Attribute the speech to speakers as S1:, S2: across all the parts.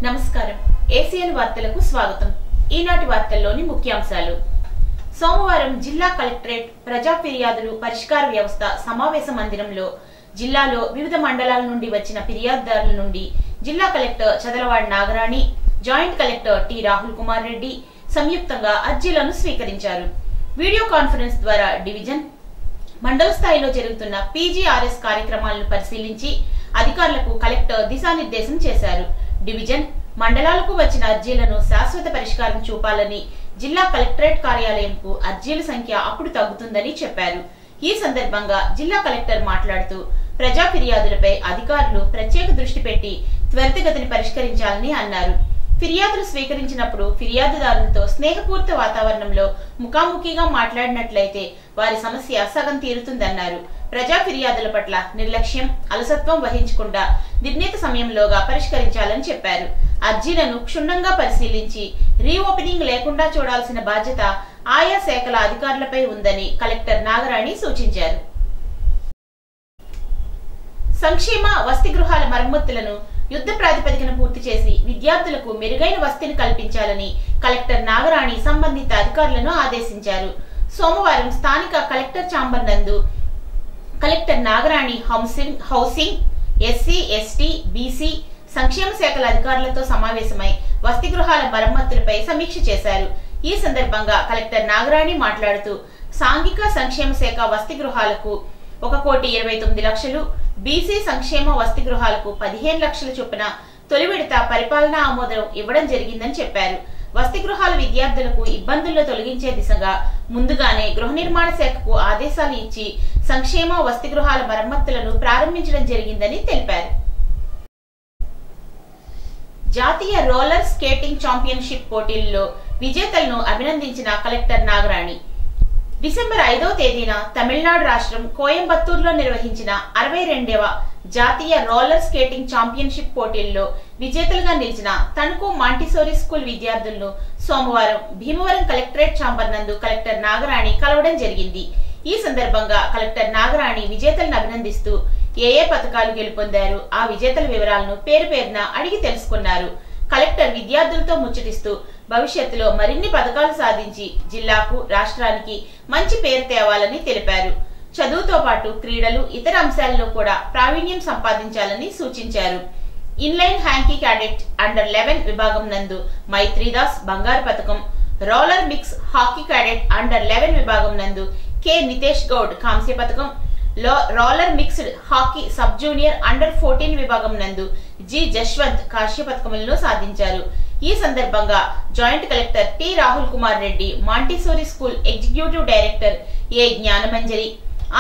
S1: నమస్కారం ఏసీఎన్ వార్తలకు స్వాగతం। ఈనాటి వార్తల్లోని ముఖ్యాంశాలు। సోమవారం జిల్లా కలెక్టరేట్ ప్రజా ఫిర్యాదులు పరిష్కార వ్యవస్థ సమావేశ మందిరంలో జిల్లాలో వివిధ మండలాల నుండి వచ్చిన ఫిర్యాదుదారుల నుండి జిల్లా collector Chadalavada Nagarani, joint collector T Rahul Kumar Reddy సంయుక్తంగా అర్జీలను స్వీకరించారు। వీడియో కాన్ఫరెన్స్ ద్వారా డివిజన్, మండల స్థాయిలో జరుగుతున్న పీజీఆర్ఎస్ కార్యక్రమాలను పరిశీలించి అధికారులకు కలెక్టర్ దిశానిర్దేశం చేశారు। డివిజన్, మండలాలకు వచ్చిన అర్జీలను శాశ్వత పరిష్కారం చూపాలని జిల్లా కలెక్టరేట్ కార్యాలయంకు అర్జీల సంఖ్య అప్పుడు తగ్గుతుందని చెప్పారు। ఈ సందర్భంగా జిల్లా కలెక్టర్ మాట్లాడుతూ ప్రజా ఫిర్యాదులపై అధికారులు ప్రత్యేక దృష్టి పెట్టి త్వరితగతిని పరిష్కరించాలని అన్నారు। ఫిర్యాదులు స్వీకరించినప్పుడు ఫిర్యాదుదారులతో స్నేహపూరిత వాతావరణంలో ముఖాముఖిగా మాట్లాడినట్లయితే వారి సమస్య సగం తీరుతుందన్నారు। ప్రజా ఫిర్యాదుల పట్ల నిర్లక్ష్యం, అలసత్వం వహించకుండా నిర్ణీత సమయంలోగా పరిష్కరించాలని చెప్పారు। అర్జీలను క్షుణ్ణంగా పరిశీలించి రీఓపెనింగ్ లేకుండా చూడాల్సిన బాధ్యత ఆయా శాఖల అధికారులపై ఉందని కలెక్టర్ నాగరాణి సూచించారు। సంక్షేమ వసతి గృహాల మరమ్మతులను యుద్ధ ప్రాతిపదికన పూర్తి చేసి విద్యార్థులకు మెరుగైన వసతిని కల్పించాలని కలెక్టర్ నాగరాణి సంబంధిత అధికారులను ఆదేశించారు। సోమవారం స్థానిక కలెక్టర్ ఛాంబర్ నందు collector Nagarani housing, SC, ST, BC సంక్షేమ శాఖల అధికారులతో సమావేశమై వసతి గృహాల మరమ్మతులపై సమీక్ష చేశారు। ఈ సందర్భంగా కలెక్టర్ నాగరాణి మాట్లాడుతూ సాంఘిక సంక్షేమ శాఖ వసతి గృహాలకు 1,29,00,000, బీసీ సంక్షేమ వసతి గృహాలకు 15 లక్షల చొప్పున తొలి విడత పరిపాలనా ఆమోదం ఇవ్వడం జరిగిందని చెప్పారు। వసతి గృహాల విద్యార్థులకు ఇబ్బందుల్లో తొలగించే దిశగా ముందుగానే గృహ నిర్మాణ శాఖకు ఆదేశాలు ఇచ్చి సంక్షేమ వసతి గృహాల మరమ్మతులను ప్రారంభించడం జరిగిందని తెలిపారు। జాతీయ రోలర్ స్కేటింగ్ ఛాంపియన్షిప్ పోటీల్లో విజేతలను అభినందించిన కలెక్టర్ నాగరాణి డిసెంబర్ 5వ తేదీన తమిళనాడు రాష్ట్రం కోయంబత్తూరులో నిర్వహించిన 62వ జాతీయ రోలర్ స్కేటింగ్ ఛాంపియన్షిప్ పోటీల్లో విజేతలుగా నిలిచిన తణుకు మాంటిసోరీ స్కూల్ విద్యార్థులను సోమవారం భీమవరం కలెక్టరేట్ ఛాంబర్ నందు కలెక్టర్ నాగరాణి కలవడం జరిగింది। ఈ సందర్భంగా కలెక్టర్ నాగరాణి విజేతలను అభినందిస్తూ ఏ పథకాలు గెలుపొందారు, ఆ విజేతల వివరాలను పేరు పేరున అడిగి తెలుసుకున్నారు। కలెక్టర్ విద్యార్థులతో ముచ్చటిస్తూ భవిష్యత్తులో మరిన్ని పథకాలు సాధించి జిల్లాకు, రాష్ట్రానికి మంచి పేరు తేవాలని తెలిపారు। చదువుతో పాటు క్రీడలు, ఇతర అంశాల్లో కూడా ప్రావీణ్యం సంపాదించాలని సూచించారు। ఇన్లైన్ హ్యాంకీ క్యాడెట్ అండర్-11 విభాగం నందు మైత్రీదాస్ బంగారు పథకం, రోలర్ మిక్స్ హాకీ క్యాడెట్ అండర్-11 విభాగం నందు కె నితేష్ గౌడ్ కాంస్య పథకం, roller mixed hockey sub junior అండర్-14 విభాగం నందు జి జశ్వంత్ కాంస్య పథకములను సాధించారు। ఈ సందర్భంగా joint collector T Rahul Kumar Reddy, Montessori school executive director A Gnanamanjari,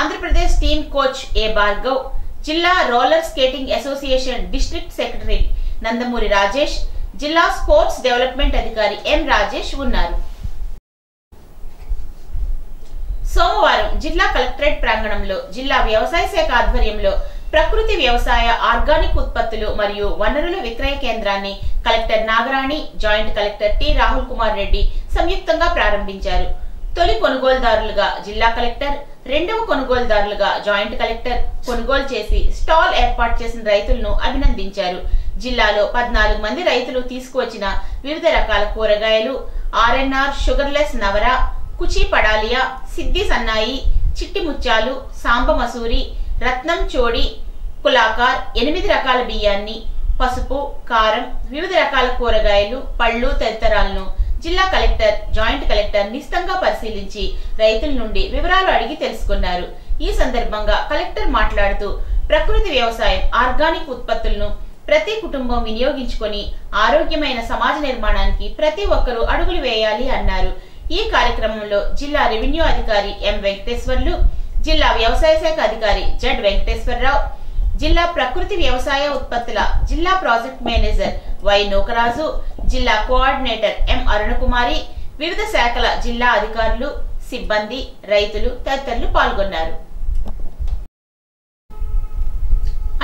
S1: Andhra Pradesh team coach A Bhargav, జిల్లా roller skating association district secretary Nandamuri Rajesh, జిల్లా స్పోర్ట్స్ డెవలప్మెంట్ అధికారి ఎం రాజేష్ ఉన్నారు। సోమవారం జిల్లా కలెక్టరేట్ ప్రాంగణంలో జిల్లా వ్యవసాయ శాఖ ఆధ్వర్యంలో ప్రకృతి వ్యవసాయ ఆర్గానిక్ ఉత్పత్తులు మరియు వనరుల విక్రయ కేంద్రాన్ని collector Nagarani, joint collector T Rahul Kumar Reddy సంయుక్తంగా ప్రారంభించారు। తొలి కొనుగోలుదారులుగా జిల్లా కలెక్టర్, రెండవ కొనుగోలుదారులుగా జాయింట్ కలెక్టర్ కొనుగోలు చేసి స్టాల్ ఏర్పాటు చేసిన రైతులను అభినందించారు। జిల్లాలో 14 మంది రైతులు తీసుకువచ్చిన వివిధ రకాల కూరగాయలు, ఆర్ఎన్ఆర్ షుగర్లెస్ నవర, కుచి పడాలియా, సిద్ధి సన్నాయి, చిట్టి ముత్యాలు, సాంబ మసూరి, రత్నం చోడి, కులాకార్, 8 రకాల బియ్యాన్ని, పసుపు, కారం, వివిధ రకాల కూరగాయలు, పళ్ళు తదితరాలను జిల్లా కలెక్టర్, జాయింట్ కలెక్టర్ నిశితంగా పరిశీలించి రైతుల నుండి వివరాలు అడిగి తెలుసుకున్నారు। ఈ సందర్భంగా కలెక్టర్ మాట్లాడుతూ ప్రకృతి వ్యవసాయం ఆర్గానిక్ ఉత్పత్తులను ప్రతి కుటుంబం వినియోగించుకొని ఆరోగ్యమైన సమాజ నిర్మాణానికి ప్రతి ఒక్కరూ అడుగులు వేయాలి అన్నారు। ఈ కార్యక్రమంలో జిల్లా రెవెన్యూ అధికారి ఎం వెంకటేశ్వర్లు, జిల్లా వ్యవసాయ శాఖ అధికారి జడ్ వెంకటేశ్వరరావు, జిల్లా ప్రకృతి వ్యవసాయ ఉత్పత్తుల జిల్లా ప్రాజెక్ట్ మేనేజర్ వై నూకరాజు, జిల్లా కోఆర్డినేటర్ ఎం అరుణకుమారి, వివిధ శాఖల జిల్లా అధికారులు, సిబ్బంది, రైతులు తదితరులు పాల్గొన్నారు।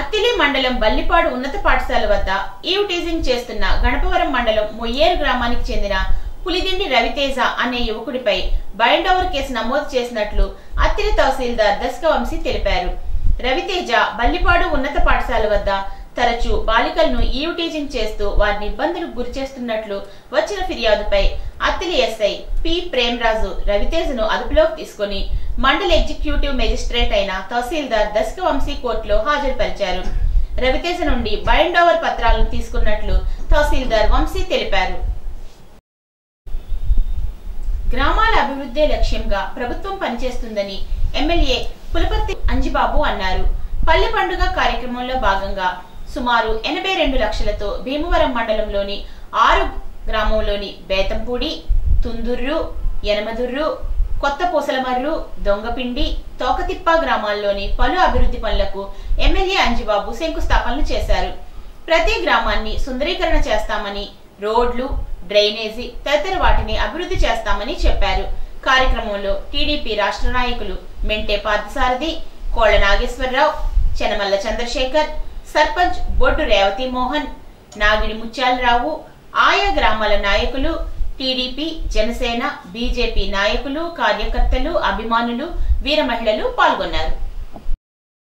S1: అత్తిలి మండలం బల్లిపాడు ఉన్నత పాఠశాల వద్ద ఈవ్ టీజింగ్ చేస్తున్న గణపవరం మండలం మొయ్యేరు గ్రామానికి చెందిన పులిదిండి రవితేజ అనే యువకుడిపై బైండ్ ఓవర్ కేసు నమోదు చేసినట్లు అత్తిలి తహసీల్దార్ దశకవంశీ తెలిపారు। రవితేజ బల్లిపాడు ఉన్నత పాఠశాల వద్ద తరచూ బాలికలను ఈవ్-టీజింగ్ చేస్తూ వారిని ఇబ్బందులకు గురిచేస్తున్నట్లు వచ్చిన ఫిర్యాదుపై అత్తిలి ఎస్ఐ పి ప్రేమరాజు రవితేజను అదుపులోకి తీసుకుని మండల ఎగ్జిక్యూటివ్ మెజిస్ట్రేట్ అయిన తహసీల్దార్ దశకవంశీ కోర్టులో హాజరుపరిచారు. రవితేజ నుండి బైండ్ ఓవర్ పత్రాలను తీసుకున్నట్లు తహసీల్దార్ వంశీ తెలిపారు. గ్రామాల అభివృద్ధే లక్ష్యంగా ప్రభుత్వం పనిచేస్తుందని ఎమ్మెల్యే పులపర్తి అంజిబాబు అన్నారు. పల్లె పండుగ కార్యక్రమంలో భాగంగా సుమారు 82 లక్షలతో భీమవరం మండలంలోని 6 గ్రామంలోని బేతంపూడి, తుందుర్రు, యనమదుర్రు, కొత్త పూసలమర్రు, దొంగపిండి, తోకతిప్ప గ్రామాల్లోని పలు అభివృద్ధి పనులకు ఎమ్మెల్యే అంజిబాబు శంకుస్థాపనలు చేశారు. ప్రతి గ్రామాన్ని సుందరీకరణ చేస్తామని, రోడ్లు, డ్రైనేజీ తదితర వాటిని అభివృద్ధి చేస్తామని చెప్పారు. కార్యక్రమంలో టీడీపీ రాష్ట్ర నాయకులు మెంటే పార్థసారథి, కోళ్ల నాగేశ్వరరావు, చెనమల్ల చంద్రశేఖర్, సర్పంచ్ బొడ్డు రేవతి మోహన్, నాగిడి ముత్యాలరావు, ఆయా గ్రామాల నాయకులు, టీడీపీ, జనసేన, బీజేపీ నాయకులు, కార్యకర్తలు, అభిమానులు, వీర మహిళలు పాల్గొన్నారు.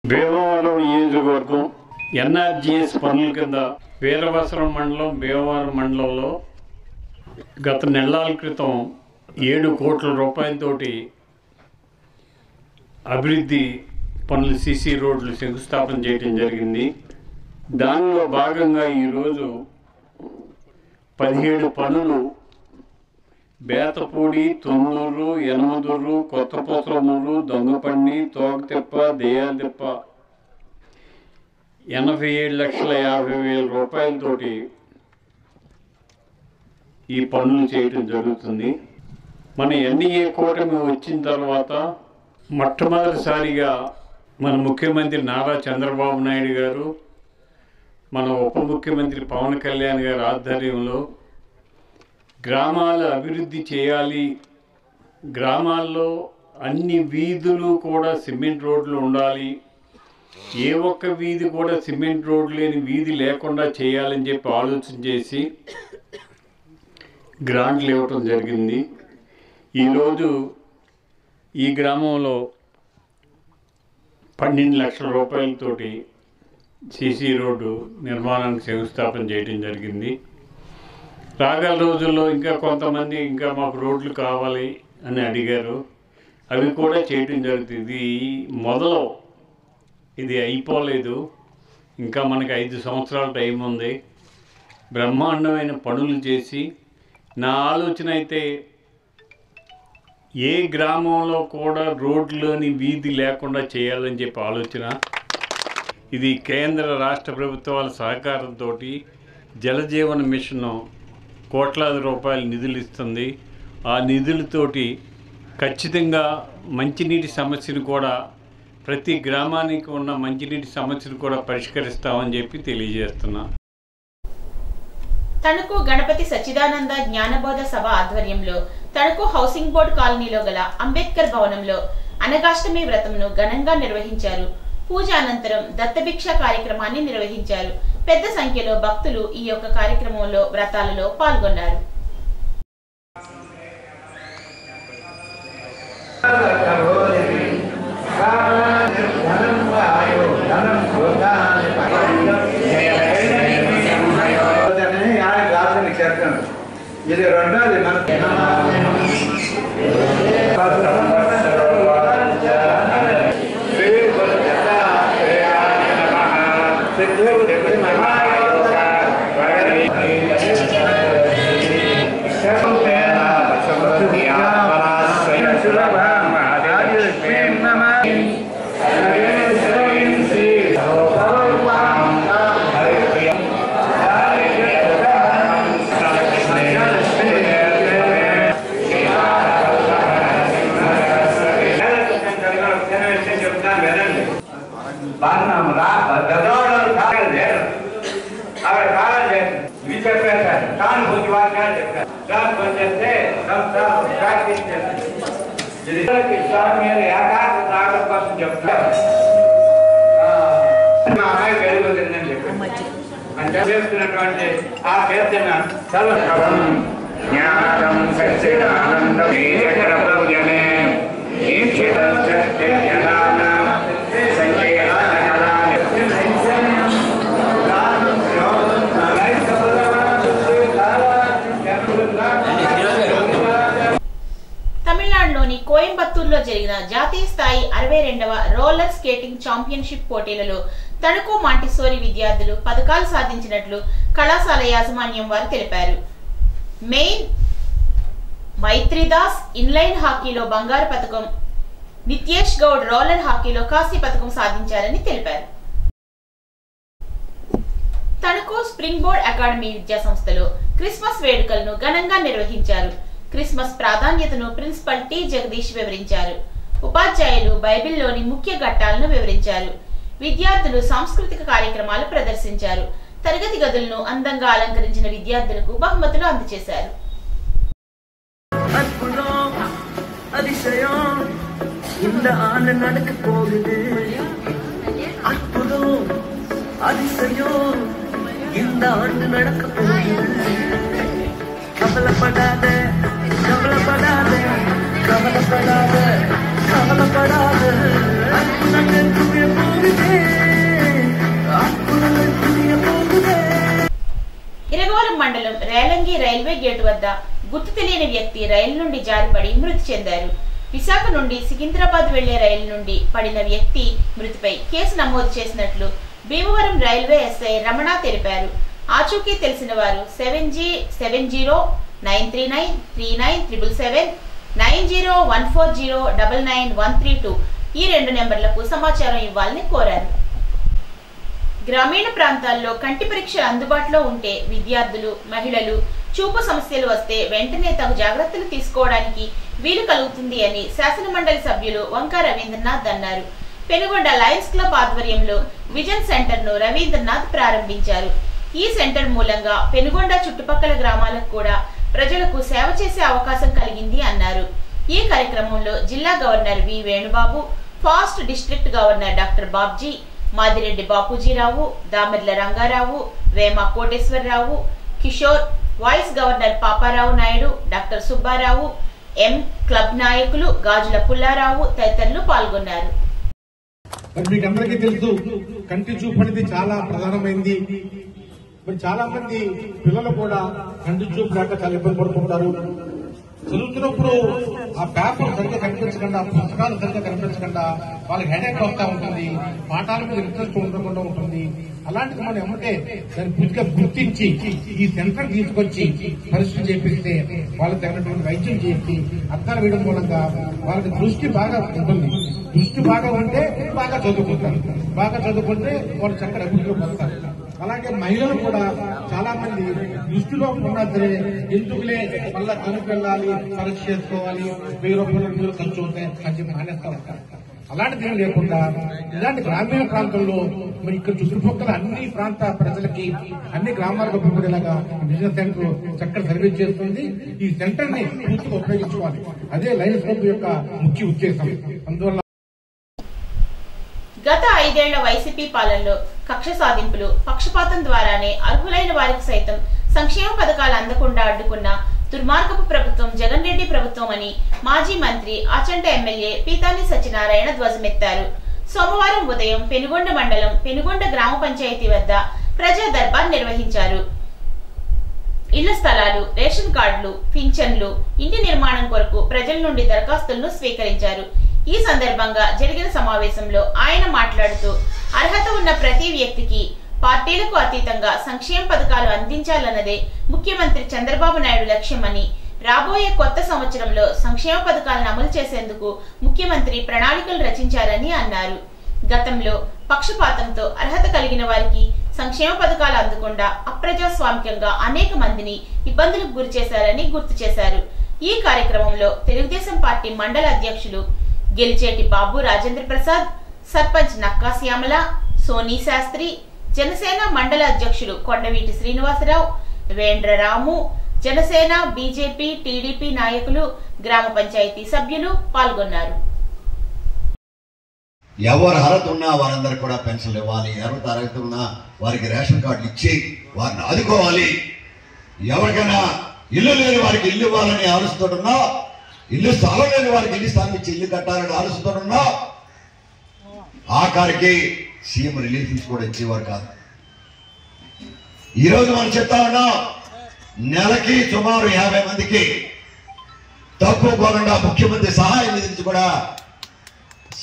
S2: భీమవరం నియోజకవర్గం ఎన్ఆర్జీఎస్ పనుల కింద వీరవసరం మండలం, భీమవరం మండలంలో గత నెలల క్రితం 7 కోట్ల రూపాయలతోటి అభివృద్ధి పనులు సీసీ రోడ్లు శంకుస్థాపన చేయడం జరిగింది. దానిలో భాగంగా ఈరోజు 17 పనులు బేతపూడి, తొన్నూరు, యనమదుర్రు, కొత్త పూసలమూరు, దొంగపండి, తోకతిప్ప, దెయ్యాలతిప్ప 87,50,000 రూపాయలతోటి ఈ పనులు చేయటం జరుగుతుంది. మన ఎన్డీఏ కూటమి వచ్చిన తర్వాత మొట్టమొదటిసారిగా మన ముఖ్యమంత్రి నారా చంద్రబాబు నాయుడు గారు, మన ఉప ముఖ్యమంత్రి పవన్ కళ్యాణ్ గారి ఆధ్వర్యంలో గ్రామాల అభివృద్ధి చేయాలి, గ్రామాల్లో అన్ని వీధులు కూడా సిమెంట్ రోడ్లు ఉండాలి, ఏ ఒక్క వీధి కూడా సిమెంట్ రోడ్లు లేని వీధి లేకుండా చేయాలని చెప్పి ఆలోచన చేసి గ్రాంట్లు ఇవ్వటం జరిగింది. ఈరోజు ఈ గ్రామంలో 12 లక్షల రూపాయలతోటి సీసీ రోడ్డు నిర్మాణానికి శంకుస్థాపన చేయడం జరిగింది. రాగల రోజుల్లో ఇంకా కొంతమంది ఇంకా మాకు రోడ్లు కావాలి అని అడిగారు, అవి కూడా చేయడం జరుగుతుంది. మొదలు ఇది అయిపోలేదు, ఇంకా మనకి 5 సంవత్సరాల టైం ఉంది. బ్రహ్మాండమైన పనులు చేసి, నా ఆలోచన అయితే ఏ గ్రామంలో కూడా రోడ్లోని వీధి లేకుండా చేయాలని చెప్పి ఆలోచన. ఇది కేంద్ర రాష్ట్ర ప్రభుత్వాల సహకారంతో జలజీవన మిషన్ కోట్లాది రూపాయల నిధులు ఇస్తుంది. ఆ నిధులతోటి ఖచ్చితంగా మంచినీటి సమస్యను కూడా, ప్రతి గ్రామానికి ఉన్న మంచినీటి సమస్యను కూడా పరిష్కరిస్తామని చెప్పి తెలియజేస్తున్నా.
S1: తణుకు గణపతి సచ్చిదానంద జ్ఞానబోధ సభ ఆధ్వర్యంలో తణుకు హౌసింగ్ బోర్డు కాలనీలో గల అంబేద్కర్ భవనంలో అనగాష్టమి వ్రతంను ఘనంగా నిర్వహించారు. పూజ అనంతరం దత్తభిక్ష కార్యక్రమాన్ని నిర్వహించారు. పెద్ద సంఖ్యలో భక్తులు ఈ యొక్క కార్యక్రమంలో వ్రతాలలో పాల్గొన్నారు.
S3: ఇది రెండోది
S1: కోయంబత్తూరులో జరిగిన జాతీయ స్థాయి 62వ రోలర్ స్కేటింగ్ ఛాంపియన్షిప్ పోటీలలో తణుకు మాంటిసోరి విద్యార్థులు పతకాలు సాధించినట్లు కళాశాల యాజమాన్యం వారు తెలిపారు. మెయిన్ మైత్రిదాస్ ఇన్లైన్ హాకీలో బంగారు పతకం, నిత్యేష్ గౌడ్ రోలర్ హాకీలో కాంస్య పతకం సాధించారని తెలిపారు. తణుకు స్ప్రింగ్ బోర్డ్ అకాడమీ విద్యా సంస్థలో క్రిస్మస్ వేడుకలను ఘనంగా నిర్వహించారు. క్రిస్మస్ ప్రాధాన్యతను ప్రిన్సిపల్ టి జగదీష్ వివరించారు. ఉపాధ్యాయులు బైబిల్లోని ముఖ్య ఘట్టాలను వివరించారు. విద్యార్థులు సాంస్కృతిక కార్యక్రమాలు ప్రదర్శించారు. తరగతి గదులను అందంగా అలంకరించిన విద్యార్థులకు బహుమతులు అందజేశారు. ఇరగోలం మండలం రేలంగి రైల్వే గేటు వద్ద గుర్తు తెలియని వ్యక్తి రైలు నుండి జారిపడి మృతి చెందారు. విశాఖ నుండి సికింద్రాబాద్ వెళ్లే రైలు నుండి పడిన వ్యక్తి మృతిపై కేసు నమోదు చేసినట్లు భీమవరం రైల్వే ఎస్ఐ రమణ తెలిపారు. ఆచూకీ తెలిసిన వారు 709093939777 9014099132 ఈ 2 నెంబర్లకు సమాచారం ఇవ్వాలని కోరారు. గ్రామీణ ప్రాంతాల్లో కంటి పరీక్షలు అందుబాటులో ఉంటే విద్యార్థులు, మహిళలు చూపు సమస్యలు వస్తే వెంటనే తగు జాగ్రత్తలు తీసుకోవడానికి వీలు కలుగుతుంది అని శాసనమండలి సభ్యులు వంక రవీంద్రనాథ్ అన్నారు. పెనుగొండ లయన్స్ క్లబ్ ఆధ్వర్యంలో విజన్ సెంటర్ ను రవీంద్రనాథ్ ప్రారంభించారు. ఈ సెంటర్ మూలంగా పెనుగొండ చుట్టుపక్కల గ్రామాలకు కూడా ప్రజలకు సేవ చేసే అవకాశం కలిగింది అన్నారు. ఈ కార్యక్రమంలో జిల్లా governor V Venubabu, past district governor doctor Babji, Madireddy Bapujirao, Damerla Rangarao, Vema Koteswararao, Kishore, vice governor Paparao Naidu, doctor Subbarao, M club నాయకులు గాజుల పుల్లారావు తదితరులు పాల్గొన్నారు.
S4: మీకు అందరికీ తెలుసు, కంటి చూపు అనేది చాలా ప్రధానమైంది. మరి చాలా మంది పిల్లలు కూడా కంటి చూపు లేక చాలా ఇబ్బంది పడుతుంటారు. చదువుతున్నప్పుడు ఆ పేపర్ సరిగ్గా కనిపించకుండా, పుస్తకాలు సరిగ్గా కనిపించకుండా వాళ్ళకి హెడేక్ వస్తూ ఉంటుంది, పాఠాల మీద ఇంట్రెస్ట్ ఉండకుండా ఉంటుంది. అలాంటిది మనం ఏమంటే దాన్ని పూర్తిగా గుర్తించి ఈ సెంటర్ తీసుకొచ్చి పరిస్థితి చేపిస్తే వాళ్ళకి తగినటువంటి వైద్యం చేసి అర్థాలు వేయడం మూలంగా వాళ్ళకి దృష్టి బాగా ఉంటుంది. దృష్టి బాగా ఉంటే బాగా చదువుకుంటారు, బాగా చదువుకుంటే వాళ్ళు చక్కటి అభివృద్ధిలోకి వస్తారు. అలాగే మహిళలు కూడా చాలా మంది దృష్టిలో ఉన్నా సరే ఎందుకులే మళ్ళా కనుక వెళ్ళాలి, పరీక్ష చేసుకోవాలి, 1000 రూపాయలు ఖర్చు అవుతాయి అని చెప్పి మానేస్తా ఉంటారు. అలాంటిది ఏం లేకుండా ఇలాంటి గ్రామీణ ప్రాంతంలో మరి ఇక్కడ చుట్టుపక్కల అన్ని ప్రాంత ప్రజలకి, అన్ని గ్రామాలకు ఉపయోగపడేలాగా బిజినెస్ సెంటర్ చక్కగా సర్వీస్ చేస్తుంది. ఈ సెంటర్ ని పూర్తిగా ఉపయోగించుకోవాలి. అదే లయన్స్ క్లబ్ యొక్క ముఖ్య ఉద్దేశం. అందువల్ల
S1: గత 5 ఏళ్ల వైసీపీ పాలనలో కక్ష సాధింపులు, పక్షపాతం ద్వారానే అర్హులైన వారికి సైతం సంక్షేమ పథకాలు అందకుండా అడ్డుకున్న దుర్మార్గపు ప్రభుత్వం జగన్ రెడ్డి ప్రభుత్వం అని మాజీ మంత్రి ఆచంట ఎమ్మెల్యే పీతాని సత్యనారాయణ ధ్వజమెత్తారు. సోమవారం ఉదయం పెనుగొండ మండలం పెనుగొండ గ్రామ పంచాయతీ వద్ద ప్రజా దర్బార్ నిర్వహించారు. ఇళ్ల స్థలాలు, రేషన్ కార్డులు, పింఛన్లు, ఇంటి నిర్మాణం కొరకు ప్రజల నుండి దరఖాస్తులను స్వీకరించారు. ఈ సందర్భంగా జరిగిన సమావేశంలో ఆయన మాట్లాడుతూ అర్హత ఉన్న ప్రతి వ్యక్తికి పార్టీలకు అతీతంగా సంక్షేమ పథకాలు అందించాలన్నదే ముఖ్యమంత్రి చంద్రబాబు నాయుడు లక్ష్యమని, రాబోయే కొత్త సంవత్సరంలో సంక్షేమ పథకాలను అమలు చేసేందుకు ముఖ్యమంత్రి ప్రణాళికలు రచించారని అన్నారు. గతంలో పక్షపాతంతో అర్హత కలిగిన వారికి సంక్షేమ పథకాలు అందకుండా అప్రజాస్వామికంగా అనేక మందిని ఇబ్బందులకు గురి చేశారని గుర్తు చేశారు. ఈ కార్యక్రమంలో తెలుగుదేశం పార్టీ మండల అధ్యక్షులు గెలిచేటి బాబు రాజేంద్ర ప్రసాద్, సర్పంచ్ నక్కా శ్యామల, సోనీ శాస్త్రి, జనసేన మండల అధ్యక్షులు కొండవీటి శ్రీనివాసరావు, వేంద్రరాము, జనసేన, బీజేపీ, టీడీపీ నాయకులు, గ్రామ పంచాయతీ సభ్యులు పాల్గొన్నారు.
S5: ఎవరు అర్హత ఉన్నా వారందరూ కూడా పెన్షన్లు ఇవ్వాలి. ఎవరు అర్హత ఉన్నా వారికి రేషన్ కార్డులు ఇచ్చి వారిని ఆదుకోవాలి. ఎవరికైనా ఇల్లు లేని వారికి ఇల్లు ఇవ్వాలని ఆలోచిస్తున్నా, ఇల్లు స్థలం లేని వారికి ఇల్లు స్థానం ఇచ్చి ఇల్లు కట్టాలని ఆలోచిస్తున్నా, ఆఖరికి సీఎం రిలీఫ్ కూడా ఇచ్చేవారు కాదు. ఈరోజు మనం చెప్తా ఉన్నాం, నెలకి సుమారు 50 మందికి తక్కువకుండా ముఖ్యమంత్రి సహాయం నిధి నుంచి కూడా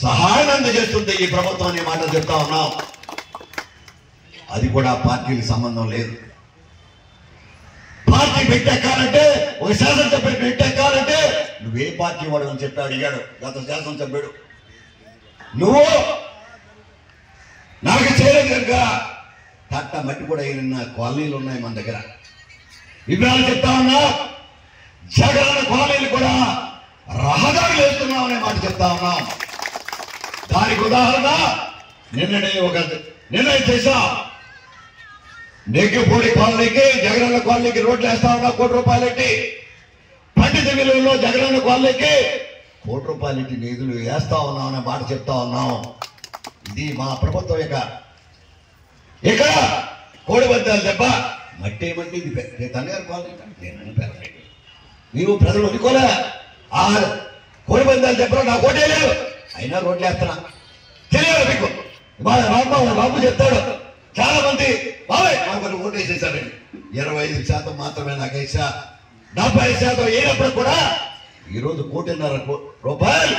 S5: సహాయం అందజేస్తుంది ఈ ప్రభుత్వం అనే మాట చెప్తా ఉన్నాం. అది కూడా పార్టీలకు సంబంధం లేదు. పార్టీ పెట్టెక్కాలంటే ఒక శాసనసభ్యుడు పెట్టెక్కాలంటే నువ్వే పార్టీ వాడు అని చెప్పి అడిగాడు గత శాసనసభ్యుడు. నువ్వు నాకు చేయలేదు కనుక తట్ట మట్టి కూడా అయిన కాలనీలు ఉన్నాయి మన దగ్గర. వివరాలు చెప్తా ఉన్నా. జగన్ కాలనీలు కూడా రహదారులు వేస్తున్నాం అనే మాట చెప్తా ఉన్నాం. దానికి ఉదాహరణ నిన్ననే ఒక నిర్ణయం చేశా. నెగ్గిపూడి కాలనీకి జగనన్న కాలనీకి రోడ్లు వేస్తా ఉన్నా ₹1,00,00,000. పండిత విలువలో జగనన్న కాలనీకి ₹1,00,00,000 నిధులు వేస్తా ఉన్నాం అనే మాట చెప్తా ఉన్నాం. ఇది మా ప్రభుత్వం ఇక్కడ కోడిబద్దాలు దెబ్బ మట్టి ఏమంటే ఇది తనగారు కాలనీ నీవు ప్రజలు అనుకోలే. ఆ కోడిబద్దాలు దెబ్బలో నాకు ఓటే లేదు, అయినా రోడ్లు వేస్తున్నా. తెలియాలి మీకు. బాబు చెప్తాడు చాలా మంది బాబాయ్ మాకు ఓటు వేసేసారండి. 25% మాత్రమే నాకు వేసా. 70% అయినప్పుడు కూడా ఈరోజు ₹1,50,00,000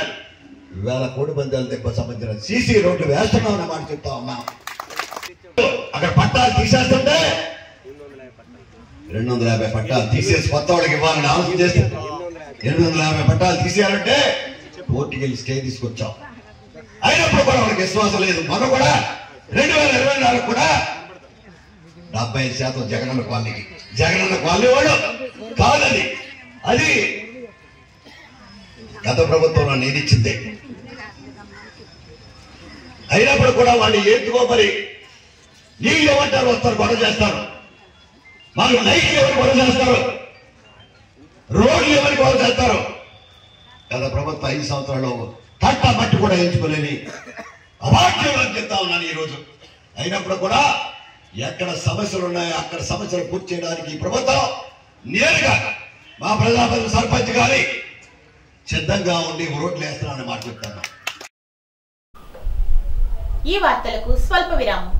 S5: ఇవాళ కోడిబందాలు దెబ్బ సంబంధించిన సీసీ రోడ్లు వేస్తున్నాం అన్న మాట చెప్తా ఉన్నాం. అక్కడ పట్టాలు తీసేస్తుంటే 250 పట్టాలు తీసేసి కొత్త వాళ్ళకి ఇవ్వాలని ఆలోచన చేస్తే 250 పట్టాలు తీసేయాలంటే కోర్టుకి వెళ్ళి స్టే తీసుకొచ్చాం. అయినప్పుడు కూడా వాళ్ళకి విశ్వాసం లేదు. మనం కూడా 2024 కూడా 75% జగనన్న కాలనీకి. జగనన్న కాలనీ వాళ్ళు కాదని అది గత ప్రభుత్వంలో నిధిచ్చింది. అయినప్పుడు కూడా వాళ్ళు ఎందుకో మరి నీళ్ళు ఏమంటారు వస్తారు గొడవ చేస్తారు. వాళ్ళు లైట్లు ఎవరు గొడవ చేస్తారు, రోడ్లు ఎవరు గొడవ చేస్తారు. గత ప్రభుత్వం 5 సంవత్సరాలు తట్ట మట్టి కూడా ఎంచుకోలేని అవాక్యం అని చెప్తా ఉన్నాను ఈరోజు. అయినప్పుడు కూడా ఎక్కడ సమస్యలు ఉన్నాయో అక్కడ సమస్యలు పూర్తి చేయడానికి ఈ ప్రభుత్వం నేరుగా మా ప్రజాప్రతినిధి సర్పంచ్ గారి సిద్ధంగా ఉండి రోడ్లు వేస్తున్నామని మాట చెప్తాను.
S1: ఈ వార్తలకు స్వల్ప విరామం.